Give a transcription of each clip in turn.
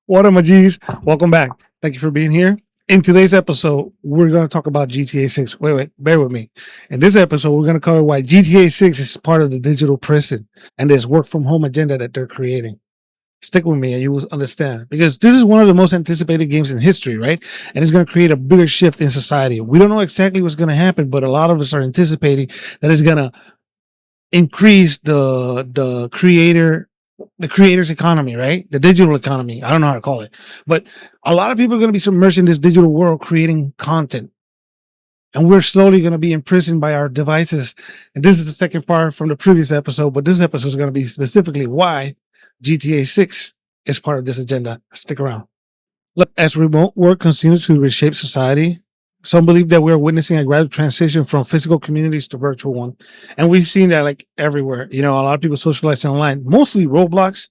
What up, my G's? Welcome back. Thank you for being here. In today's episode, we're going to talk about GTA 6. Wait, bear with me. In this episode, we're going to cover why GTA 6 is part of the digital prison and this work from home agenda that they're creating. Stick with me and you will understand, because this is one of the most anticipated games in history, right? And it's going to create a bigger shift in society. We don't know exactly what's going to happen, but a lot of us are anticipating that it's going to increase the creator's economy, right? The digital economy. I don't know how to call it, but a lot of people are going to be submerged in this digital world creating content. And we're slowly going to be imprisoned by our devices. And this is the second part from the previous episode, but this episode is going to be specifically why GTA 6 is part of this agenda. Stick around. Look, as remote work continues to reshape society, some believe that we're witnessing a gradual transition from physical communities to virtual one. And we've seen that like everywhere. You know, a lot of people socializing online, mostly Roblox.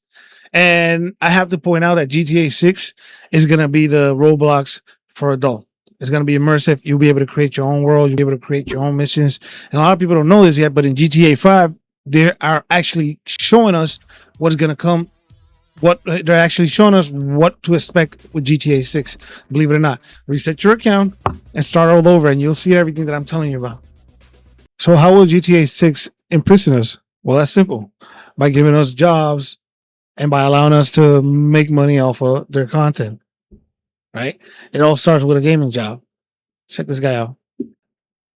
And I have to point out that GTA 6 is going to be the Roblox for adult. It's going to be immersive. You'll be able to create your own world. You'll be able to create your own missions. And a lot of people don't know this yet, but in GTA 5, they are actually showing us what's going to come. They're actually showing us what to expect with GTA 6. Believe it or not, reset your account and start all over, and you'll see everything that I'm telling you about. So, how will GTA 6 imprison us? Well, that's simple: by giving us jobs and by allowing us to make money off of their content. Right? It all starts with a gaming job. Check this guy out.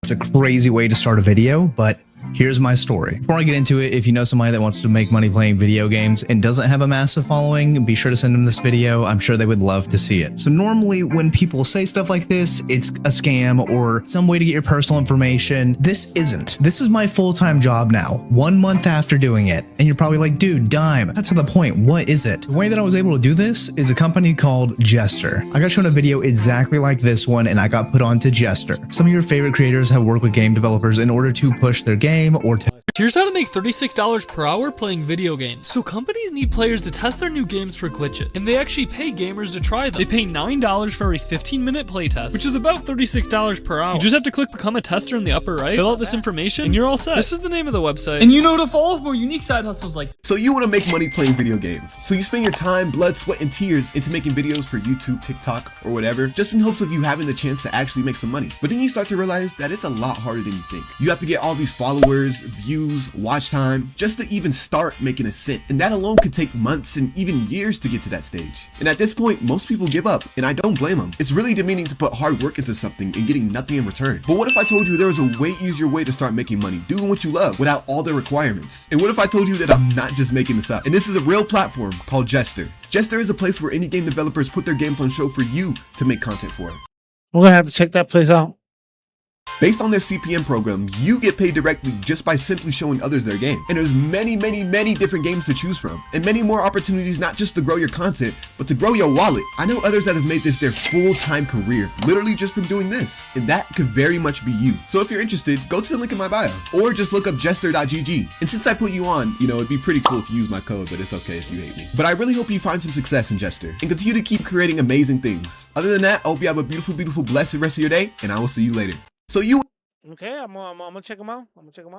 It's a crazy way to start a video, but here's my story. Before I get into it, if you know somebody that wants to make money playing video games and doesn't have a massive following, be sure to send them this video. I'm sure they would love to see it. So normally when people say stuff like this, it's a scam or some way to get your personal information. This isn't. This is my full-time job now, 1 month after doing it. And you're probably like, dude, dime. That's not the point. What is it? The way that I was able to do this is a company called Jostle. I got shown a video exactly like this one and I got put onto Jostle. Some of your favorite creators have worked with game developers in order to push their game or Here's how to make $36 per hour playing video games. So companies need players to test their new games for glitches, and they actually pay gamers to try them. They pay $9 for a 15-minute playtest, which is about $36 per hour. You just have to click become a tester in the upper right, fill out this information, and you're all set. This is the name of the website. And you know to follow for more unique side hustles like So you want to make money playing video games. So you spend your time, blood, sweat, and tears into making videos for YouTube, TikTok, or whatever, just in hopes of you having the chance to actually make some money. But then you start to realize that it's a lot harder than you think. You have to get all these followers, views, watch time, just to even start making a cent. And that alone could take months and even years to get to that stage. And at this point, most people give up, and I don't blame them. It's really demeaning to put hard work into something and getting nothing in return. But what if I told you there was a way easier way to start making money, doing what you love, without all the requirements? And what if I told you that I'm not just making this up? And this is a real platform called Jostle. Jostle is a place where indie game developers put their games on show for you to make content for. We're going to have to check that place out. Based on their CPM program, you get paid directly just by simply showing others their game. And there's many different games to choose from, and many more opportunities not just to grow your content, but to grow your wallet. I know others that have made this their full-time career, literally just from doing this, and that could very much be you. So if you're interested, go to the link in my bio, or just look up jester.gg. And since I put you on, you know, it'd be pretty cool if you use my code, but it's okay if you hate me. But I really hope you find some success in Jester, and continue to keep creating amazing things. Other than that, I hope you have a beautiful, blessed rest of your day, and I will see you later. So you... Okay, I'm gonna check them out. I'm getting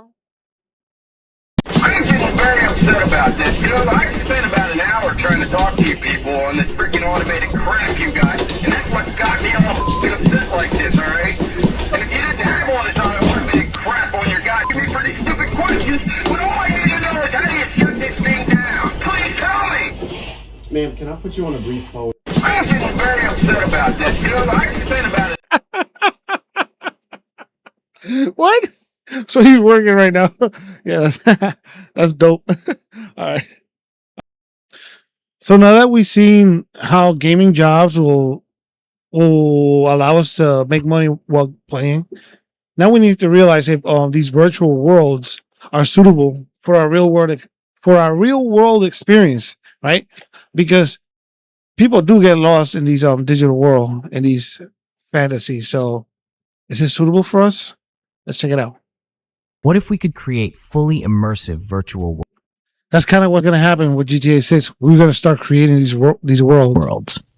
very upset about this. You know, I spent about an hour trying to talk to you people on this freaking automated crap you got, and that's what got me all upset like this, alright? And if you didn't have all this automated crap on your guy, give me pretty stupid questions, but all I need to know is how do you shut this thing down? Please tell me! Ma'am, can I put you on a brief call? I'm getting very upset about this. You know, I spent about What? So he's working right now. Yeah, that's dope. All right. So now that we've seen how gaming jobs will allow us to make money while playing, now we need to realize if these virtual worlds are suitable for our real world experience, right? Because people do get lost in these digital world and these fantasies. So is it suitable for us? Let's check it out. What if we could create fully immersive virtual worlds? That's kind of what's going to happen with GTA 6. We're going to start creating these worlds.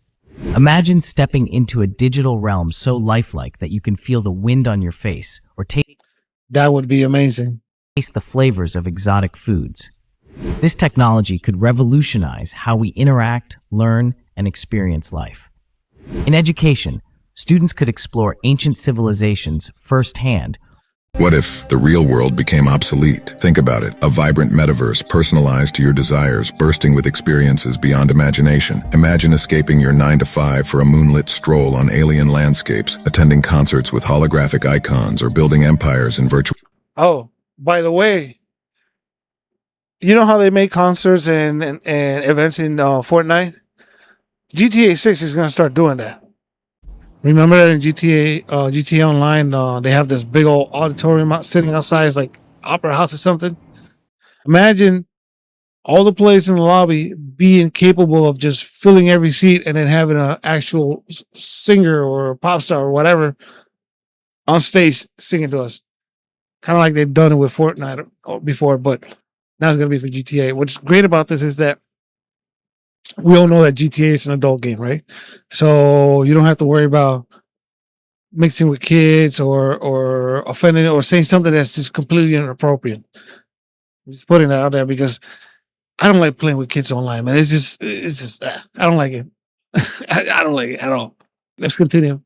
Imagine stepping into a digital realm so lifelike that you can feel the wind on your face or taste That would be amazing. the flavors of exotic foods. This technology could revolutionize how we interact, learn, and experience life. In education, students could explore ancient civilizations firsthand. What if the real world became obsolete? Think about it. A vibrant metaverse personalized to your desires, bursting with experiences beyond imagination. Imagine escaping your 9 to 5 for a moonlit stroll on alien landscapes, attending concerts with holographic icons, or building empires in virtual... Oh, by the way, you know how they make concerts and events in Fortnite? GTA 6 is going to start doing that. Remember that in GTA Online, they have this big old auditorium sitting outside, it's like Opera House or something. Imagine all the players in the lobby being capable of just filling every seat and then having an actual singer or a pop star or whatever on stage singing to us. Kind of like they've done it with Fortnite before, but now it's going to be for GTA. What's great about this is that we all know that GTA is an adult game, right? So you don't have to worry about mixing with kids or offending or saying something that's just completely inappropriate. I'm just putting that out there because I don't like playing with kids online, man. It's just I don't like it. I don't like it at all. Let's continue.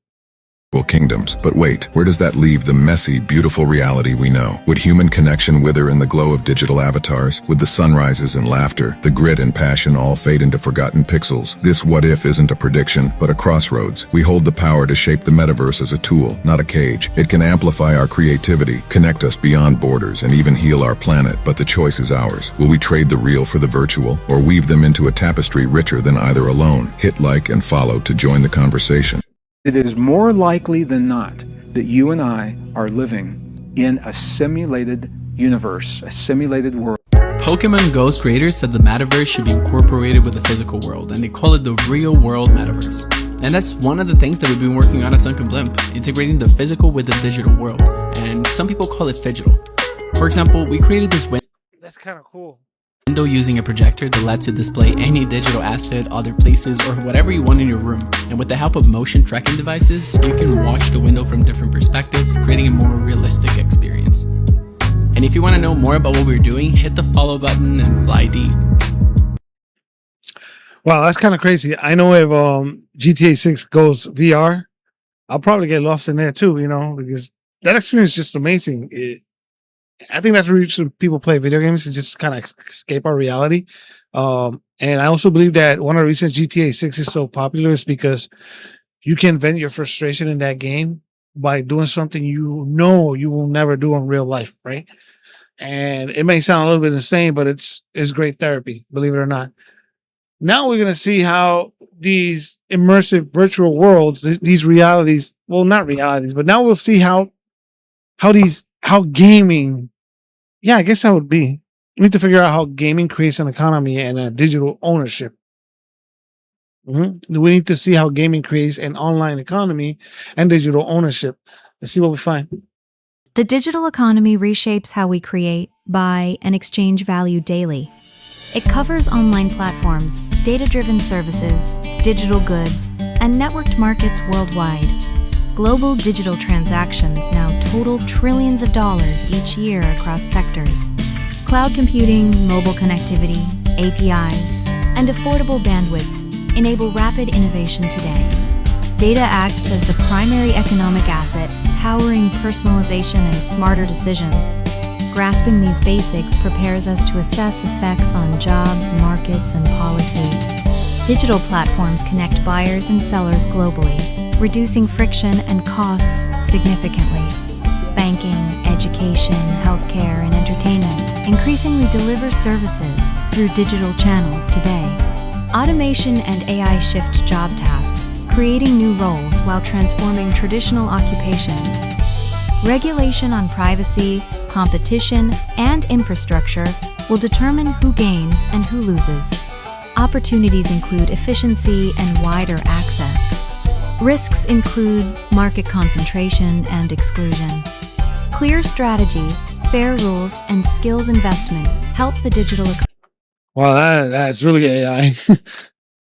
kingdoms. But wait, where does that leave the messy, beautiful reality we know? Would human connection wither in the glow of digital avatars? Would the sunrises and laughter, the grit and passion all fade into forgotten pixels? This what if isn't a prediction, but a crossroads. We hold the power to shape the metaverse as a tool, not a cage. It can amplify our creativity, connect us beyond borders, and even heal our planet, but the choice is ours. Will we trade the real for the virtual, or weave them into a tapestry richer than either alone? Hit like and follow to join the conversation. It is more likely than not that you and I are living in a simulated universe, a simulated world. Pokemon Go's creators said the metaverse should be incorporated with the physical world, and they call it the real world metaverse. And that's one of the things that we've been working on at Sunken Blimp, integrating the physical with the digital world. And some people call it phygital. For example, we created this window. That's kind of cool. Window using a projector that lets you display any digital asset, other places, or whatever you want in your room. And with the help of motion tracking devices, you can watch the window from different perspectives, creating a more realistic experience. And if you want to know more about what we're doing, hit the follow button and fly deep. Wow, that's kind of crazy. I know if GTA 6 goes VR, I'll probably get lost in there too, you know, because that experience is just amazing. I think that's the reason people play video games, to just kind of escape our reality. And I also believe that one of the reasons GTA 6 is so popular is because you can vent your frustration in that game by doing something you know you will never do in real life, right? And it may sound a little bit insane, but it's great therapy, believe it or not. Now we're going to see how these immersive virtual worlds, these realities, well, not realities, but now we'll see how gaming, yeah, I guess that would be. We need to figure out how gaming creates an economy and a digital ownership. We need to see how gaming creates an online economy and digital ownership. Let's see what we find. The digital economy reshapes how we create, buy, and exchange value daily. It covers online platforms, data-driven services, digital goods, and networked markets worldwide. Global digital transactions now total trillions of dollars each year across sectors. Cloud computing, mobile connectivity, APIs, and affordable bandwidths enable rapid innovation today. Data acts as the primary economic asset, powering personalization and smarter decisions. Grasping these basics prepares us to assess effects on jobs, markets, and policy. Digital platforms connect buyers and sellers globally, reducing friction and costs significantly. Banking, education, healthcare, and entertainment increasingly deliver services through digital channels today. Automation and AI shift job tasks, creating new roles while transforming traditional occupations. Regulation on privacy, competition, and infrastructure will determine who gains and who loses. Opportunities include efficiency and wider access. Risks include market concentration and exclusion. Clear strategy, fair rules, and skills investment help the digital economy. Wow, that's really AI.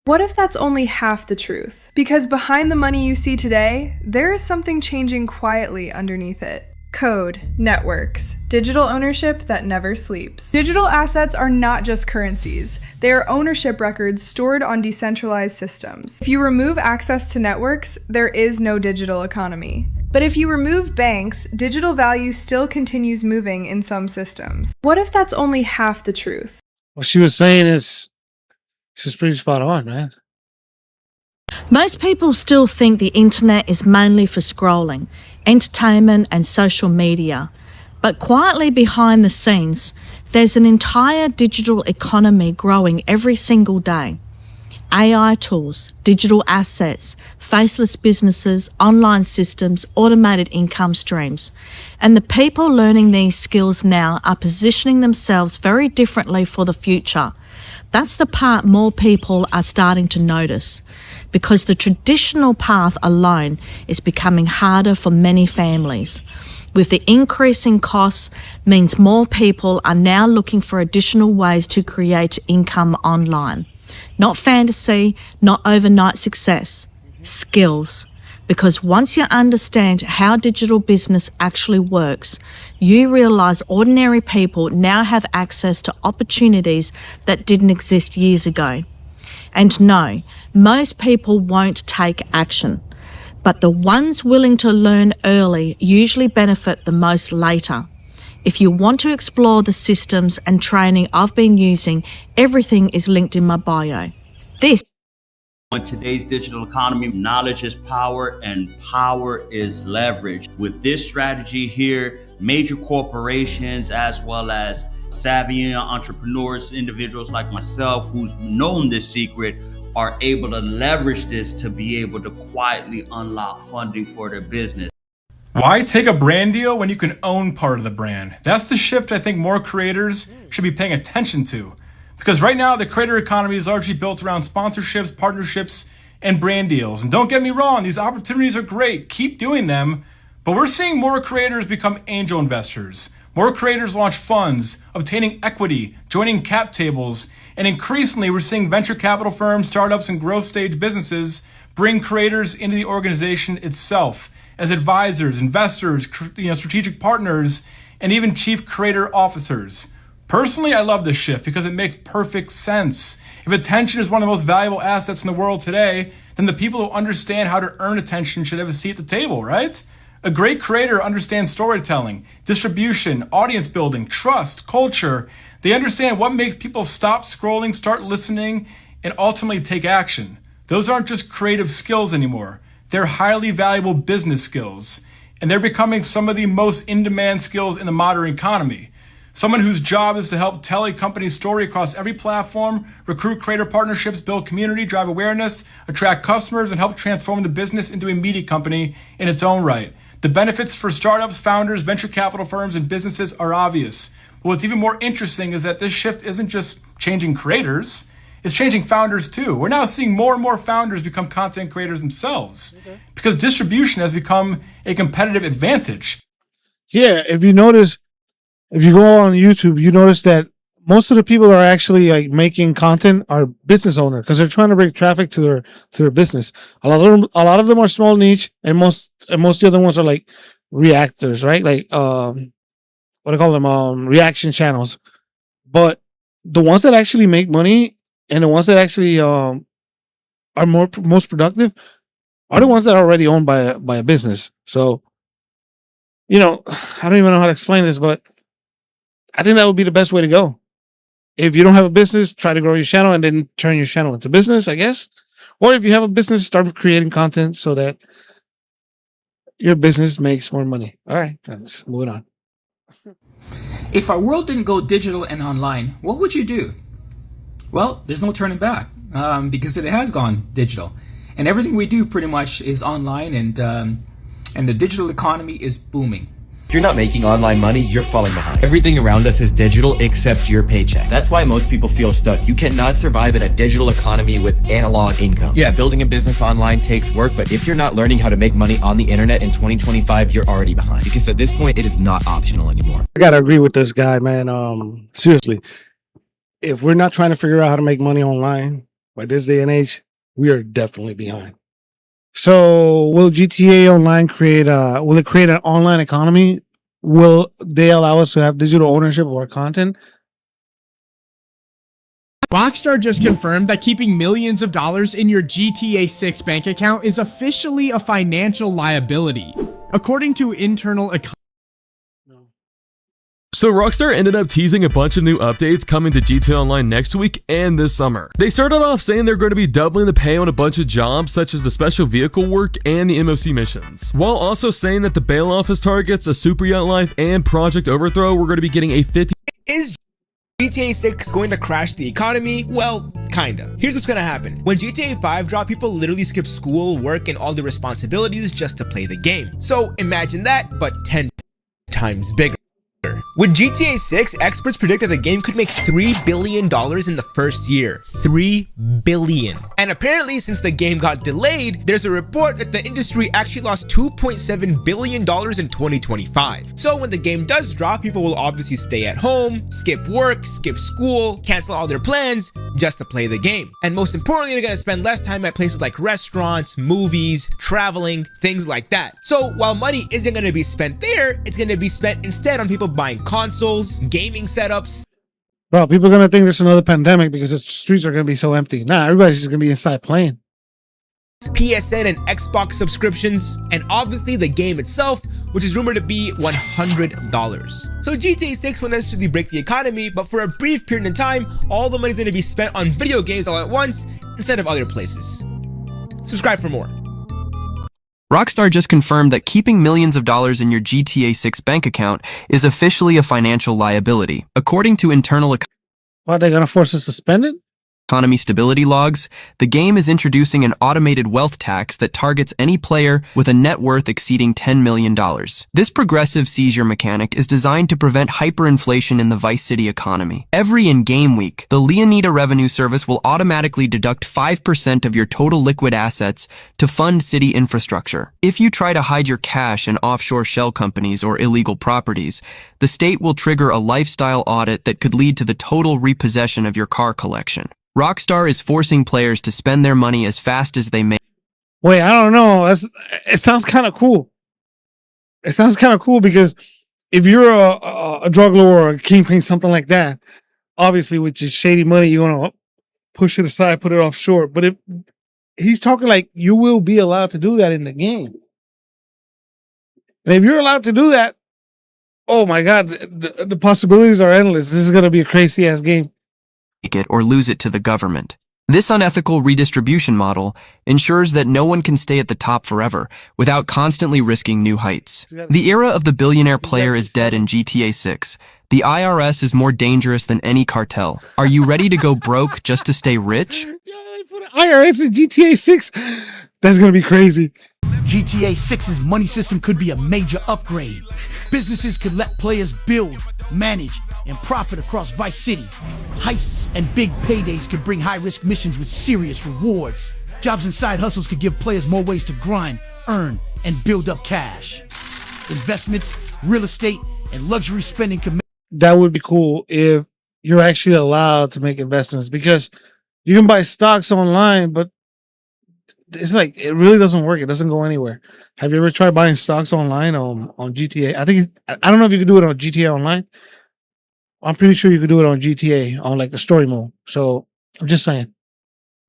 What if that's only half the truth? Because behind the money you see today, there is something changing quietly underneath it. Code, networks, digital ownership that never sleeps. Digital assets are not just currencies. They are ownership records stored on decentralized systems. If you remove access to networks, there is no digital economy. But if you remove banks, digital value still continues moving in some systems. What if that's only half the truth? What she was saying is, she's pretty spot on, man. Most people still think the internet is mainly for scrolling, entertainment and social media. But quietly behind the scenes, there's an entire digital economy growing every single day. AI tools, digital assets, faceless businesses, online systems, automated income streams. And the people learning these skills now are positioning themselves very differently for the future. That's the part more people are starting to notice, because the traditional path alone is becoming harder for many families. With the increasing costs means more people are now looking for additional ways to create income online. Not fantasy, not overnight success, skills. Because once you understand how digital business actually works, you realize ordinary people now have access to opportunities that didn't exist years ago. And no, most people won't take action, but the ones willing to learn early usually benefit the most later. If you want to explore the systems and training I've been using, everything is linked in my bio. In today's digital economy, knowledge is power and power is leverage. With this strategy here, major corporations as well as savvy entrepreneurs, individuals like myself who's known this secret, are able to leverage this to be able to quietly unlock funding for their business. Why take a brand deal when you can own part of the brand? That's the shift I think more creators should be paying attention to. Because right now, the creator economy is largely built around sponsorships, partnerships, and brand deals. And don't get me wrong, these opportunities are great. Keep doing them. But we're seeing more creators become angel investors. More creators launch funds, obtaining equity, joining cap tables. And increasingly, we're seeing venture capital firms, startups, and growth stage businesses bring creators into the organization itself as advisors, investors, strategic partners, and even chief creator officers. Personally, I love this shift because it makes perfect sense. If attention is one of the most valuable assets in the world today, then the people who understand how to earn attention should have a seat at the table, right? A great creator understands storytelling, distribution, audience building, trust, culture. They understand what makes people stop scrolling, start listening, and ultimately take action. Those aren't just creative skills anymore. They're highly valuable business skills, and they're becoming some of the most in-demand skills in the modern economy. Someone whose job is to help tell a company's story across every platform, recruit creator partnerships, build community, drive awareness, attract customers, and help transform the business into a media company in its own right. The benefits for startups, founders, venture capital firms, and businesses are obvious. But what's even more interesting is that this shift isn't just changing creators, it's changing founders too. We're now seeing more and more founders become content creators themselves because distribution has become a competitive advantage. Yeah, if you notice, if you go on YouTube, you notice that most of the people that are actually like making content are business owners because they're trying to bring traffic to their business. A lot of them are small niche, and most of the other ones are like reactors, right? Like what do I call them? Reaction channels. But the ones that actually make money and the ones that actually are most productive are the ones that are already owned by a business. So, I don't even know how to explain this, but I think that would be the best way to go. If you don't have a business, try to grow your channel and then turn your channel into business, I guess. Or if you have a business, start creating content so that your business makes more money. All right, let's move on. If our world didn't go digital and online, what would you do? Well, there's no turning back because it has gone digital. And everything we do pretty much is online, and the digital economy is booming. If you're not making online money, you're falling behind. Everything around us is digital except your paycheck. That's why most people feel stuck. You cannot survive in a digital economy with analog income. Yeah, building a business online takes work, but if you're not learning how to make money on the internet in 2025, you're already behind. Because at this point, it is not optional anymore. I gotta agree with this guy, man. Seriously, if we're not trying to figure out how to make money online by this day and age, we are definitely behind. So will GTA Online create an online economy will they allow us to have digital ownership of our content? Rockstar just confirmed that keeping millions of dollars in your GTA 6 bank account is officially a financial liability, according to internal So Rockstar ended up teasing a bunch of new updates coming to GTA Online next week and this summer. They started off saying they're going to be doubling the pay on a bunch of jobs such as the special vehicle work and the MOC missions, while also saying that the bail office targets, a super yacht life, and Project Overthrow were going to be getting a 50. Is GTA 6 going to crash the economy? Well, kinda. Here's what's gonna happen. When GTA 5 dropped, people literally skipped school, work, and all the responsibilities just to play the game. So imagine that, but 10 times bigger. With GTA 6, experts predict that the game could make $3 billion in the first year. $3 billion. And apparently, since the game got delayed, there's a report that the industry actually lost $2.7 billion in 2025. So when the game does drop, people will obviously stay at home, skip work, skip school, cancel all their plans just to play the game. And most importantly, they're gonna spend less time at places like restaurants, movies, traveling, things like that. So while money isn't gonna be spent there, it's gonna be spent instead on people buying consoles, gaming setups. Bro, people are gonna think there's another pandemic because the streets are gonna be so empty. Nah, everybody's just gonna be inside playing. PSN and Xbox subscriptions, and obviously the game itself, which is rumored to be $100. So GTA 6 won't necessarily break the economy, but for a brief period of time, all the money's gonna be spent on video games all at once instead of other places. Subscribe for more. Rockstar just confirmed that keeping millions of dollars in your GTA 6 bank account is officially a financial liability. According to internal Why are they gonna force us to spend it? economy stability logs, the game is introducing an automated wealth tax that targets any player with a net worth exceeding $10 million. This progressive seizure mechanic is designed to prevent hyperinflation in the Vice City economy. Every in-game week, the Leonida Revenue Service will automatically deduct 5% of your total liquid assets to fund city infrastructure. If you try to hide your cash in offshore shell companies or illegal properties, the state will trigger a lifestyle audit that could lead to the total repossession of your car collection. Rockstar is forcing players to spend their money as fast as they may. Wait, I don't know. It sounds kind of cool. It sounds kind of cool because if you're a drug lord or a kingpin, something like that, obviously with your shady money, you want to push it aside, put it offshore. But if he's talking like you will be allowed to do that in the game, and if you're allowed to do that, oh my God, the possibilities are endless. This is going to be a crazy ass game. It or lose it to the government. This unethical redistribution model ensures that no one can stay at the top forever without constantly risking new heights. The era of the billionaire player is dead in GTA 6. The IRS is more dangerous than any cartel. Are you ready to go broke just to stay rich? IRS in GTA 6? That's going to be crazy. GTA 6's money system could be a major upgrade. Businesses could let players build, manage, and profit across Vice City. Heists and big paydays could bring high-risk missions with serious rewards. Jobs and side hustles could give players more ways to grind, earn, and build up cash. Investments, real estate, and luxury spending could... That would be cool if you're actually allowed to make investments, because you can buy stocks online, but it's like it really doesn't work. It doesn't go anywhere. Have you ever tried buying stocks online on GTA? I don't know if you could do it on GTA Online. I'm pretty sure you could do it on GTA on like the story mode. So I'm just saying.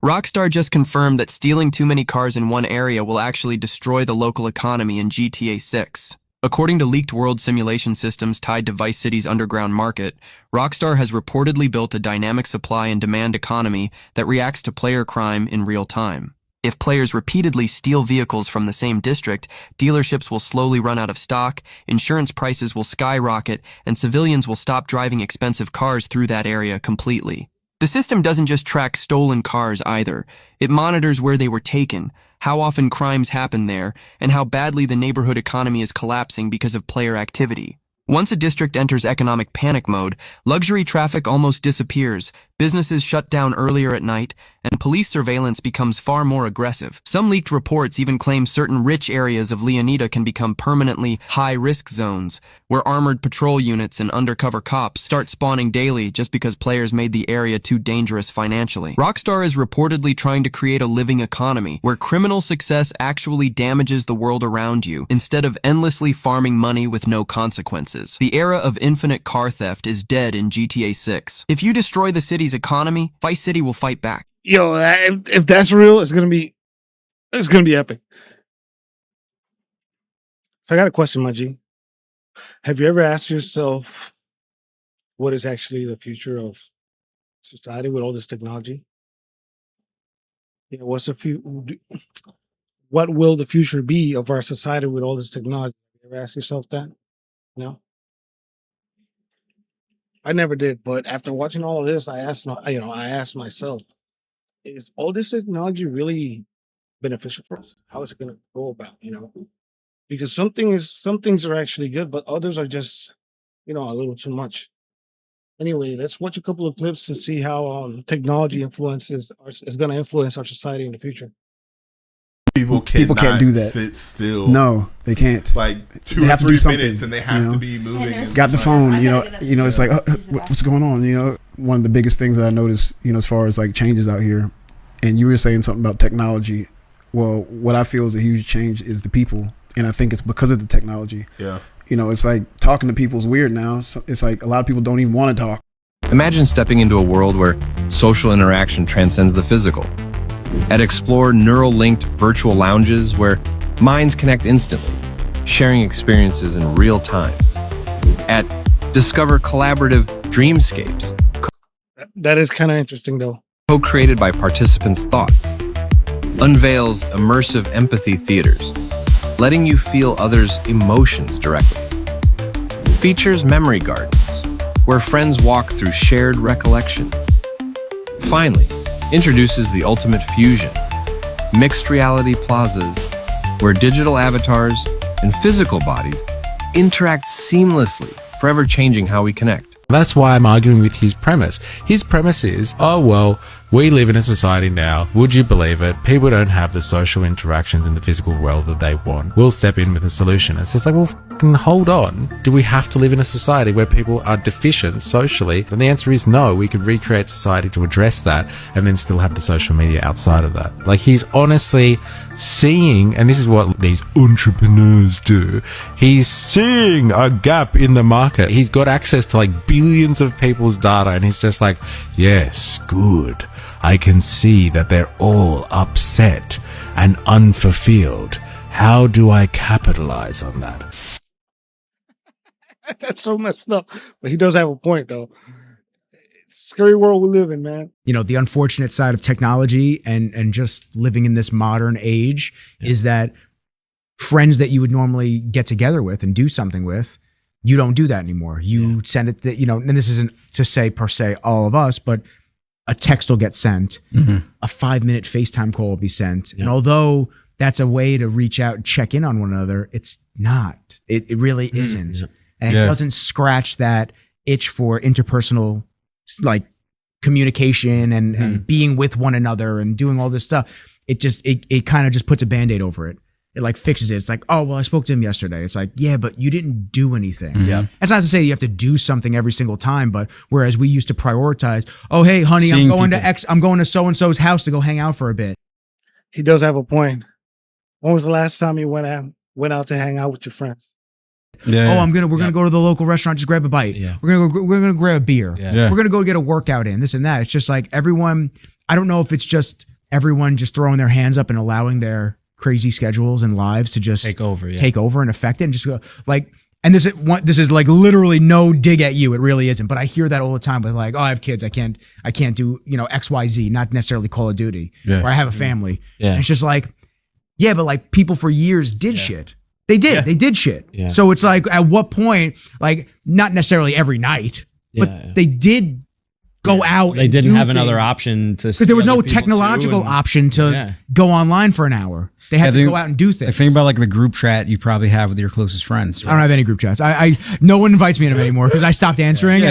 Rockstar just confirmed that stealing too many cars in one area will actually destroy the local economy in GTA 6. According to leaked world simulation systems tied to Vice City's underground market, Rockstar has reportedly built a dynamic supply and demand economy that reacts to player crime in real time. If players repeatedly steal vehicles from the same district, dealerships will slowly run out of stock, insurance prices will skyrocket, and civilians will stop driving expensive cars through that area completely. The system doesn't just track stolen cars either. It monitors where they were taken, how often crimes happen there, and how badly the neighborhood economy is collapsing because of player activity. Once a district enters economic panic mode, luxury traffic almost disappears, Businesses shut down earlier at night, and police surveillance becomes far more aggressive. Some leaked reports even claim certain rich areas of Leonida can become permanently high-risk zones, where armored patrol units and undercover cops start spawning daily just because players made the area too dangerous financially. Rockstar is reportedly trying to create a living economy where criminal success actually damages the world around you, instead of endlessly farming money with no consequences. The era of infinite car theft is dead in GTA 6. If you destroy the city's economy, Vice City will fight back. Yo, if that's real, it's gonna be epic. So I got a question, my G. Have you ever asked yourself what is actually the future of society with all this technology? You know, what will the future be of our society with all this technology? You ever ask yourself that? No, I never did. But after watching all of this, I asked myself, is all this technology really beneficial for us? How is it going to go about? Because some things are actually good, but others are just, a little too much. Anyway, let's watch a couple of clips to see how technology is going to influence our society in the future. People can't do that. Sit still. No, they can't. Like they have to do something, minutes, and they have to be moving. Got the phone. It's like, what's going on? One of the biggest things that I noticed, as far as like changes out here, and you were saying something about technology. Well, what I feel is a huge change is the people, and I think it's because of the technology. Yeah. It's like talking to people is weird now. So it's like a lot of people don't even want to talk. Imagine stepping into a world where social interaction transcends the physical. At Explore neural-linked virtual lounges where minds connect instantly, sharing experiences in real time. At Discover collaborative dreamscapes. That is kind of interesting, though. Co-created by participants' thoughts. Unveils immersive empathy theaters, letting you feel others' emotions directly. Features memory gardens, where friends walk through shared recollections. Finally, introduces the ultimate fusion, mixed reality plazas, where digital avatars and physical bodies interact seamlessly, forever changing how we connect. That's why I'm arguing with his premise. His premise is, oh, well, we live in a society now. Would you believe it? People don't have the social interactions in the physical world that they want. We'll step in with a solution. It's just like, well, fucking hold on. Do we have to live in a society where people are deficient socially? And the answer is no. We could recreate society to address that and then still have the social media outside of that. Like, he's honestly seeing, and this is what these entrepreneurs do, he's seeing a gap in the market. He's got access to like billions of people's data, and he's just like, yes, good. I can see that they're all upset and unfulfilled. How do I capitalize on that? That's so messed up. But he does have a point, though. It's a scary world we live in, man. The unfortunate side of technology and just living in this modern age is that friends that you would normally get together with and do something with, you don't do that anymore. You send it, and this isn't to say per se all of us, but a text will get sent, a 5-minute FaceTime call will be sent. And although that's a way to reach out and check in on one another, it's not. It really isn't. And it doesn't scratch that itch for interpersonal like communication and being with one another and doing all this stuff. It kind of just puts a Band-Aid over it. It like fixes it. It's like, oh, well, I spoke to him yesterday. It's like, yeah, but you didn't do anything. Yeah. That's not to say you have to do something every single time, but whereas we used to prioritize, oh, hey, honey, I'm going to so-and-so's house to go hang out for a bit. He does have a point. When was the last time you went out to hang out with your friends? Yeah. Oh, we're gonna go to the local restaurant, just grab a bite. Yeah. We're gonna grab a beer. Yeah. We're gonna go get a workout in, this and that. It's just like everyone, I don't know if it's just everyone just throwing their hands up and allowing their crazy schedules and lives to just take over and affect it and just go like, and this is like literally no dig at you. It really isn't. But I hear that all the time with like, oh, I have kids. I can't do, XYZ, not necessarily Call of Duty. Yeah. Or I have a family. Yeah. And it's just like, yeah, but like people for years did shit. They did shit. Yeah. So it's like, at what point, like not necessarily every night, but they did go out. They didn't have another option to, because there was no technological option to go online for an hour. They had to go out and do things. Think about like the group chat you probably have with your closest friends. Right? I don't have any group chats. No one invites me in them anymore because I stopped answering.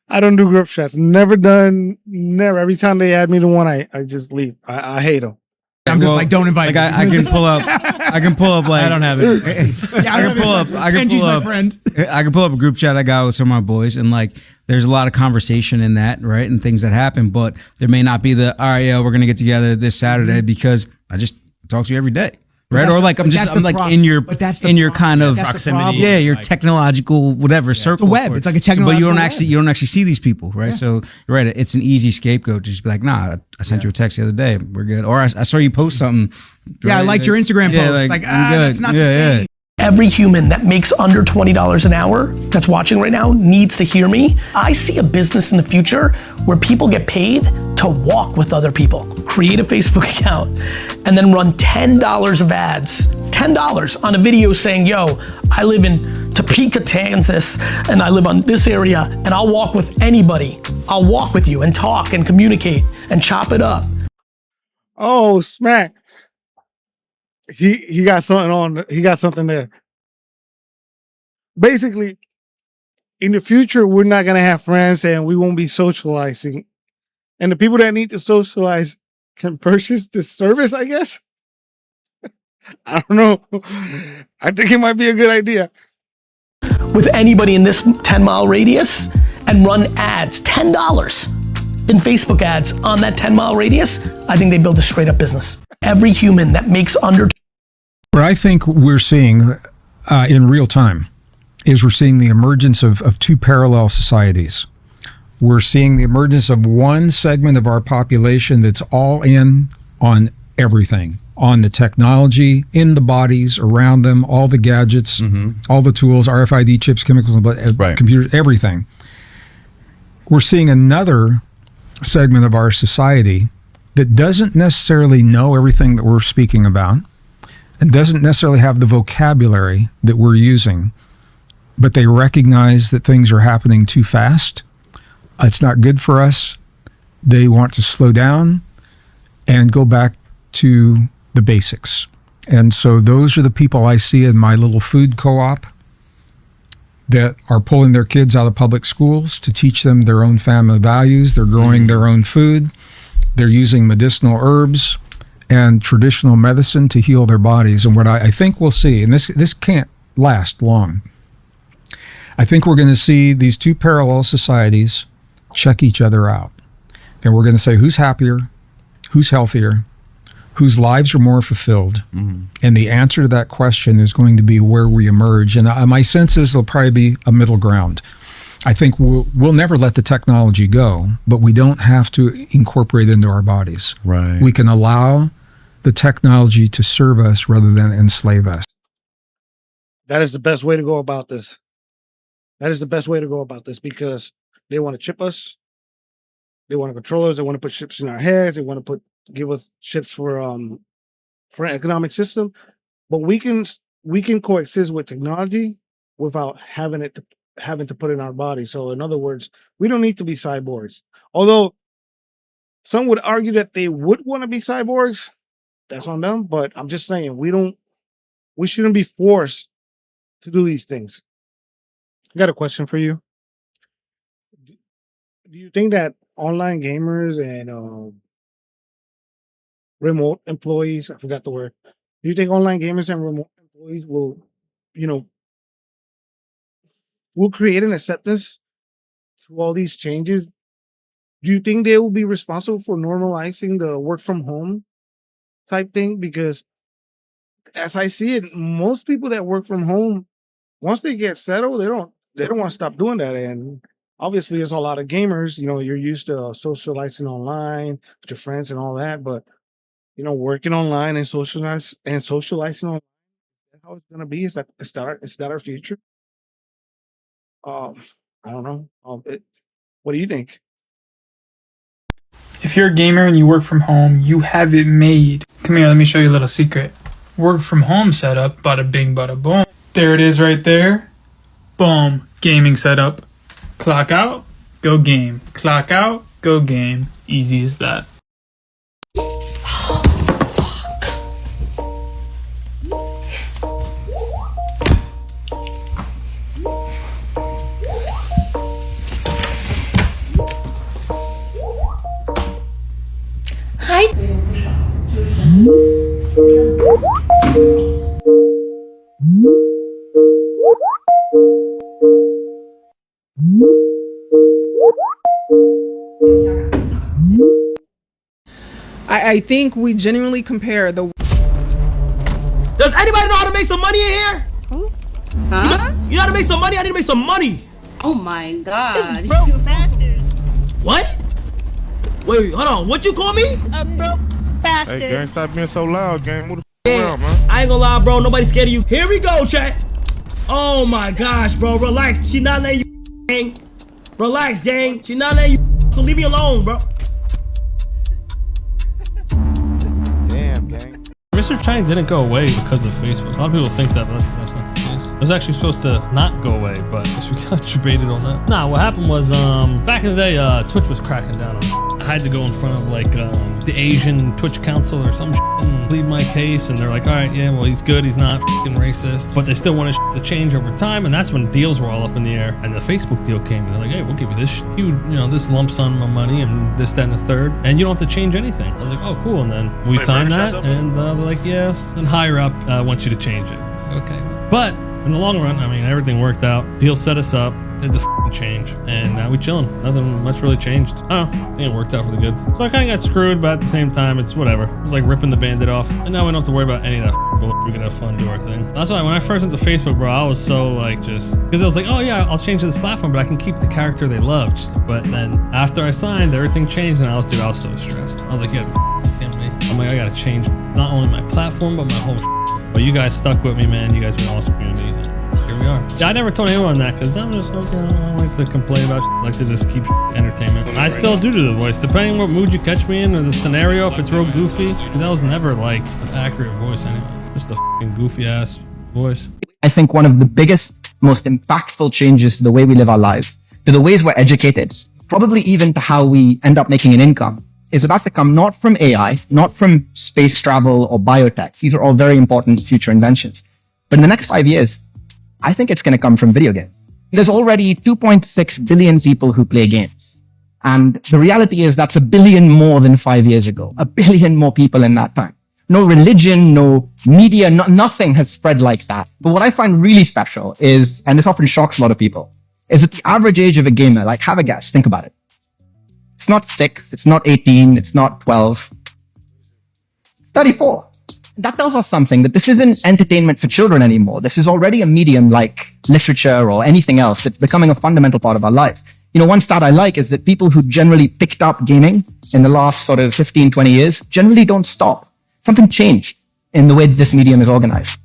I don't do group chats. Never done. Never. Every time they add me to one, I just leave. I hate them. I'm just like, don't invite like me. I can pull up. I can pull up like I don't have it. Yeah, I can pull up. I can Kenji's pull my up. friend. I can pull up a group chat I got with some of my boys, and like, there's a lot of conversation in that, right, and things that happen. But there may not be the all right, yeah, we're gonna get together this Saturday because I just talk to you every day. Right, or like I'm like in your kind of proximity. yeah, your like, technological whatever circle. It's a web. It's like a but technological you don't actually see these people, right? Yeah. So you're right, it's an easy scapegoat to just be like, nah, I sent you a text the other day, we're good. Or I saw you post something. Yeah, I right? liked your Instagram Yeah, post. like, Like, I'm good. that's not Yeah, the same. yeah. Every human that makes under $20 an hour that's watching right now needs to hear me. I see a business in the future where people get paid to walk with other people. Create a Facebook account and then run $10 of ads, $10 on a video saying, yo, I live in Topeka, Kansas, and I live on this area, and I'll walk with anybody. I'll walk with you and talk and communicate and chop it up. Oh, smack. He got something on. He got something there. Basically, in the future, we're not gonna have friends and we won't be socializing. And the people that need to socialize can purchase this service, I guess. I don't know. I think it might be a good idea. With anybody in this 10-mile radius and run ads, $10 in Facebook ads on that 10-mile radius, I think they build a straight up business. Every human that makes under. What I think we're seeing in real time is we're seeing the emergence of two parallel societies. We're seeing the emergence of one segment of our population that's all in on everything, on the technology, in the bodies, around them, all the gadgets, all the tools, RFID chips, chemicals, computers, everything. We're seeing another segment of our society that doesn't necessarily know everything that we're speaking about and doesn't necessarily have the vocabulary that we're using, but they recognize that things are happening too fast. It's not good for us. They want to slow down and go back to the basics. And so those are the people I see in my little food co-op that are pulling their kids out of public schools to teach them their own family values. They're growing their own food. They're using medicinal herbs and traditional medicine to heal their bodies. And what I think we'll see, and this can't last long, I think we're going to see these two parallel societies check each other out. And we're going to say who's happier, who's healthier, whose lives are more fulfilled. And the answer to that question is going to be where we emerge. And my sense is there'll probably be a middle ground. I think we'll never let the technology go, but we don't have to incorporate it into our bodies. Right. We can allow the technology to serve us rather than enslave us. That is the best way to go about this. That is the best way to go about this because they want to chip us. They want to control us. They want to put chips in our heads. They want to give us chips for an economic system. But we can coexist with technology without having to put it in our body. So in other words, we don't need to be cyborgs. Although some would argue that they would want to be cyborgs. That's on them. But I'm just saying we shouldn't be forced to do these things. I got a question for you. Do you think that online gamers and remote employees, I forgot the word. Do you think online gamers and remote employees will create an acceptance to all these changes? Do you think they will be responsible for normalizing the work from home type thing? Because as I see it, most people that work from home, once they get settled, they don't want to stop doing that. And obviously there's a lot of gamers, you're used to socializing online with your friends and all that, but working online and socializing online, how it's gonna be? Is that our future? I don't know. What do you think? If you're a gamer and you work from home, you have it made. Come here, let me show you a little secret. Work from home setup, bada bing, bada boom. There it is right there. Boom, gaming setup. Clock out, go game. Clock out, go game. Easy as that. I think we genuinely compare the. Does anybody know how to make some money in here? Huh? You know how to make some money? I need to make some money. Oh my god. Bro. What? Wait, hold on. What you call me? A broke bastard. Hey, gang, stop being so loud, gang. Move the f around, man. I ain't gonna lie, bro. Nobody's scared of you. Here we go, chat. Oh my gosh, bro. Relax. She not letting you, gang. Relax, gang. She not letting you, so leave me alone, bro. Damn, gang. Mr. Chang didn't go away because of Facebook. A lot of people think that, but that's not the case. It was actually supposed to not go away, but I guess we got debated on that. Nah, what happened was, back in the day, Twitch was cracking down on shit. I had to go in front of, like, the Asian Twitch Council or some shit and plead my case, and they're like, alright, yeah, well, he's good, he's not f***ing racist. But they still wanted shit to change over time, and that's when deals were all up in the air. And the Facebook deal came, and they're like, hey, we'll give you this, this lump sum of money, and this, that, and the third, and you don't have to change anything. I was like, oh, cool, and then we signed that, and they're like, yes, and higher up wants you to change it. Okay, but in the long run, I mean, everything worked out. Deal set us up, did the f***ing change, and now we chilling. Nothing much really changed. I don't know, I think it worked out for the good. So I kind of got screwed, but at the same time, it's whatever. It was like ripping the Band-Aid off, and now we don't have to worry about any of that f***ing bullshit. We can have fun, do our thing. That's why when I first went to Facebook, bro, I was so like because I was like, oh yeah, I'll change this platform, but I can keep the character they loved. But then after I signed, everything changed, and I was so stressed. I was like, yeah, kidding me. I'm like, I gotta change not only my platform, but my whole shit. But you guys stuck with me, man. You guys been awesome community. Here we are. Yeah, I never told anyone that because I'm just okay. I don't like to complain about shit. I like to just keep entertainment. I still do the voice, depending what mood you catch me in or the scenario. If it's real goofy, because that was never like an accurate voice anyway. Just a fucking goofy ass voice. I think one of the biggest, most impactful changes to the way we live our lives, to the ways we're educated, probably even to how we end up making an income, is about to come not from AI, not from space travel or biotech. These are all very important future inventions. But in the next 5 years, I think it's going to come from video games. There's already 2.6 billion people who play games. And the reality is that's 1 billion more than 5 years ago. 1 billion more people in that time. No religion, no media, nothing has spread like that. But what I find really special is, and this often shocks a lot of people, is that the average age of a gamer, like have a guess, think about it. It's not 6, it's not 18, it's not 12. 34. That tells us something, that this isn't entertainment for children anymore. This is already a medium like literature or anything else. It's becoming a fundamental part of our lives. You know, one stat I like is that people who generally picked up gaming in the last sort of 15, 20 years generally don't stop. Something changed in the way that this medium is organized.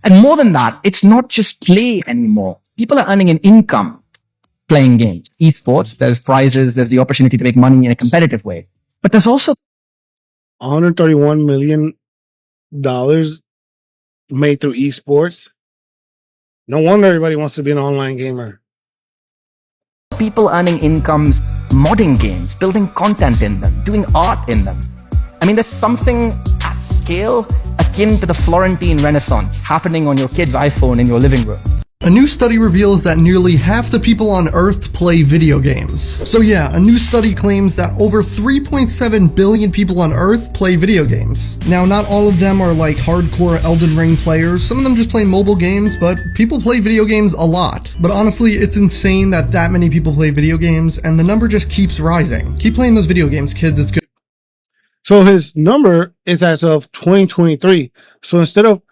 And more than that, it's not just play anymore. People are earning an income playing games. Esports, there's prizes, there's the opportunity to make money in a competitive way. But there's also $131 million made through esports. No wonder everybody wants to be an online gamer. People earning incomes, modding games, building content in them, doing art in them. I mean, there's something at scale akin to the Florentine Renaissance happening on your kid's iPhone in your living room. A new study reveals that nearly half the people on Earth play video games. So yeah, a new study claims that over 3.7 billion people on Earth play video games. Now, not all of them are like hardcore Elden Ring players. Some of them just play mobile games, but people play video games a lot. But honestly, it's insane that many people play video games, and the number just keeps rising. Keep playing those video games, kids. It's good. So his number is as of 2023. So instead of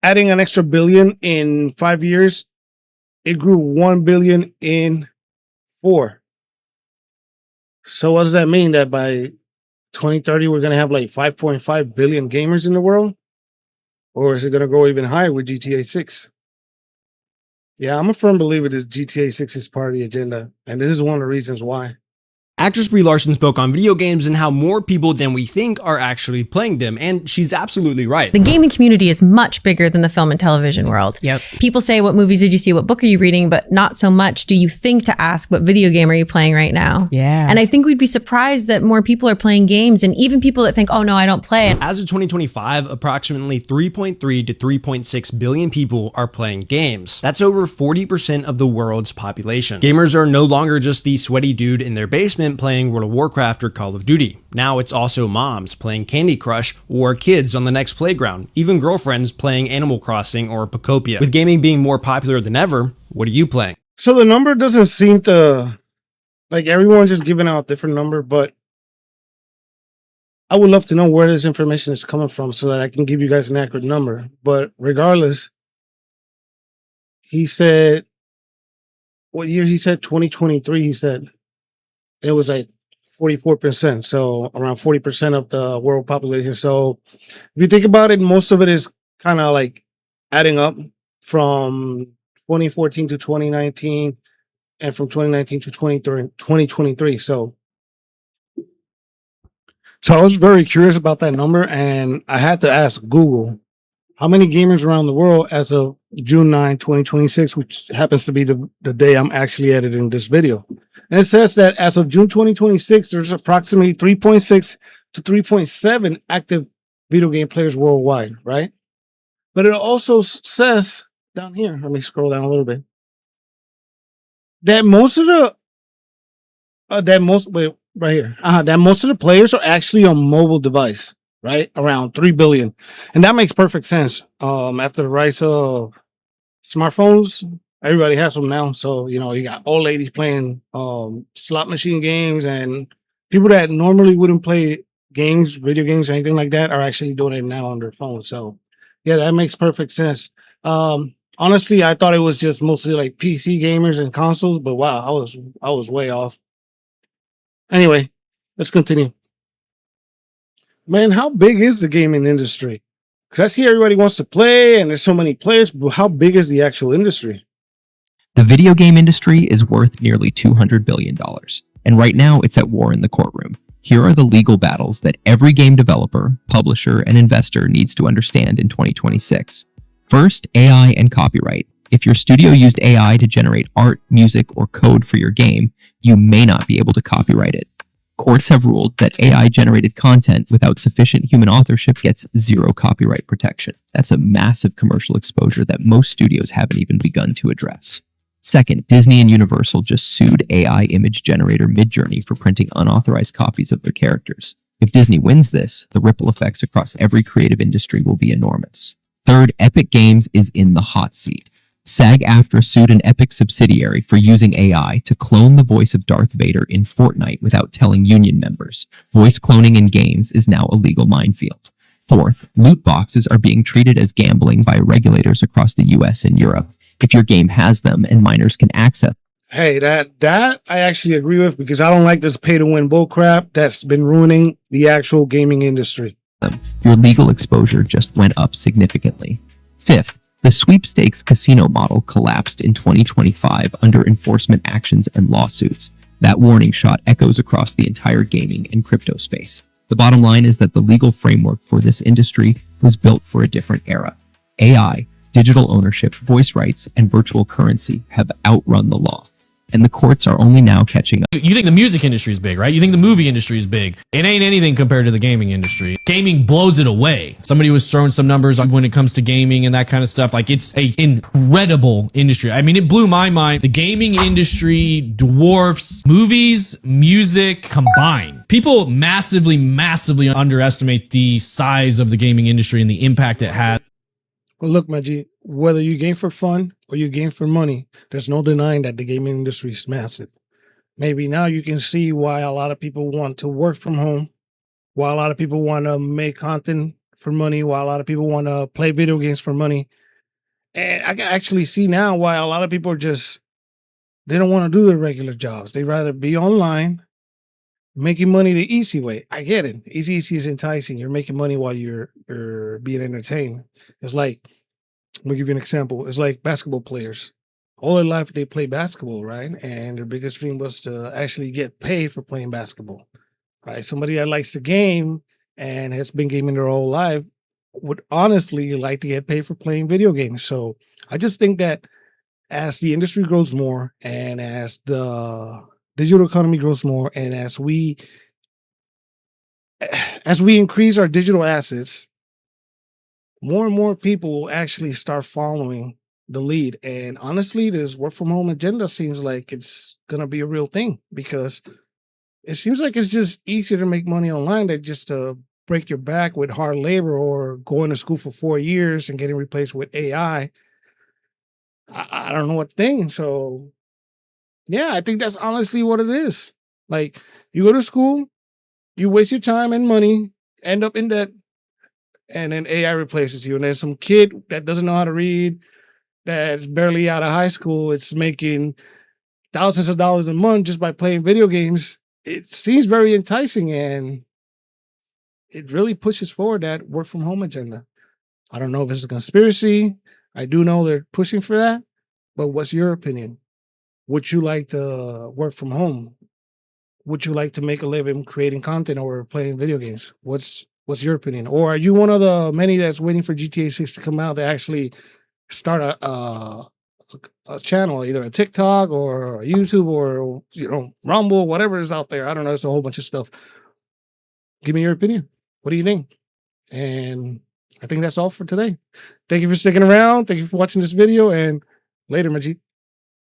adding an extra billion in 5 years, it grew 1 billion in 4. So what does that mean? That by 2030, we're going to have like 5.5 billion gamers in the world? Or is it going to go even higher with GTA 6? Yeah, I'm a firm believer that GTA 6 is part of the agenda. And this is one of the reasons why. Actress Brie Larson spoke on video games and how more people than we think are actually playing them, and she's absolutely right. The gaming community is much bigger than the film and television world. Yep. People say, what movies did you see? What book are you reading? But not so much do you think to ask, what video game are you playing right now? Yeah. And I think we'd be surprised that more people are playing games, and even people that think, oh no, I don't play. As of 2025, approximately 3.3 to 3.6 billion people are playing games. That's over 40% of the world's population. Gamers are no longer just the sweaty dude in their basement playing World of Warcraft or Call of Duty. Now it's also moms playing Candy Crush or kids on the next playground, even girlfriends playing Animal Crossing or Pocopia. With gaming being more popular than ever, what are you playing? So the number doesn't seem to Like everyone's just giving out a different number, but I would love to know where this information is coming from so that I can give you guys an accurate number. But regardless, he said, what year he said? 2023, he said it was like 44%. So around 40% of the world population. So if you think about it, most of it is kind of like adding up from 2014 to 2019 and from 2019 to 2023. So I was very curious about that number, and I had to ask Google how many gamers around the world as of June 9, 2026, which happens to be the day I'm actually editing this video. And it says that as of June 2026, there's approximately 3.6 to 3.7 active video game players worldwide, right? But it also says down here, let me scroll down a little bit, that most of the that most of the players are actually on mobile device, right? Around 3 billion. And that makes perfect sense. After the rise of smartphones, everybody has them now. So, you know, you got old ladies playing slot machine games, and people that normally wouldn't play games, video games, or anything like that are actually doing it now on their phone. So yeah, that makes perfect sense. Honestly, I thought it was just mostly like PC gamers and consoles, but wow, I was way off. Anyway, let's continue. Man, how big is the gaming industry? Because I see everybody wants to play and there's so many players, but how big is the actual industry? The video game industry is worth nearly $200 billion, and right now it's at war in the courtroom. Here are the legal battles that every game developer, publisher, and investor needs to understand in 2026. First, AI and copyright. If your studio used AI to generate art, music, or code for your game, you may not be able to copyright it. Courts have ruled that AI-generated content without sufficient human authorship gets zero copyright protection. That's a massive commercial exposure that most studios haven't even begun to address. Second, Disney and Universal just sued AI image generator Midjourney for printing unauthorized copies of their characters. If Disney wins this, the ripple effects across every creative industry will be enormous. Third, Epic Games is in the hot seat. SAG-AFTRA sued an Epic subsidiary for using AI to clone the voice of Darth Vader in Fortnite without telling union members. Voice cloning in games is now a legal minefield. Fourth, loot boxes are being treated as gambling by regulators across the US and Europe. If your game has them and minors can access. Hey, that I actually agree with, because I don't like this pay-to-win bullcrap that's been ruining the actual gaming industry. Your legal exposure just went up significantly. Fifth, the sweepstakes casino model collapsed in 2025 under enforcement actions and lawsuits. That warning shot echoes across the entire gaming and crypto space. The bottom line is that the legal framework for this industry was built for a different era. AI, digital ownership, voice rights, and virtual currency have outrun the law, and the courts are only now catching up. You think the music industry is big, right? You think the movie industry is big. It ain't anything compared to the gaming industry. Gaming blows it away. Somebody was throwing some numbers on when it comes to gaming and that kind of stuff. Like, it's an incredible industry. I mean, it blew my mind. The gaming industry dwarfs movies, music combined. People massively underestimate the size of the gaming industry and the impact it has. Well, look, Maji, whether you game for fun or you game for money, there's no denying that the gaming industry is massive. Maybe now you can see why a lot of people want to work from home, why a lot of people want to make content for money, why a lot of people want to play video games for money. And I can actually see now why a lot of people are they don't want to do their regular jobs. They'd rather be online, making money the easy way. I get it. Easy is enticing. You're making money while you're being entertained. It's like, let me give you an example. It's like basketball players. All their life they play basketball, right? And their biggest dream was to actually get paid for playing basketball, right? Somebody that likes the game and has been gaming their whole life would honestly like to get paid for playing video games. So I just think that as the industry grows more, and as the digital economy grows more, and as we increase our digital assets, more and more people will actually start following the lead. And honestly, this work from home agenda seems like it's gonna be a real thing, because it seems like it's just easier to make money online than just to break your back with hard labor or going to school for 4 years and getting replaced with AI. I don't know what thing. So Yeah, I think that's honestly what it is. Like, you go to school, you waste your time and money, end up in debt, and then AI replaces you. And then some kid that doesn't know how to read, that's barely out of high school, it's making thousands of dollars a month just by playing video games. It seems very enticing, and it really pushes forward that work from home agenda. I don't know if it's a conspiracy. I do know they're pushing for that, but what's your opinion? Would you like to work from home? Would you like to make a living creating content or playing video games? What's your opinion? Or are you one of the many that's waiting for GTA 6 to come out to actually start a channel, either a TikTok or a YouTube or Rumble, whatever is out there? I don't know. It's a whole bunch of stuff. Give me your opinion. What do you think? And I think that's all for today. Thank you for sticking around. Thank you for watching this video, and later, Majid.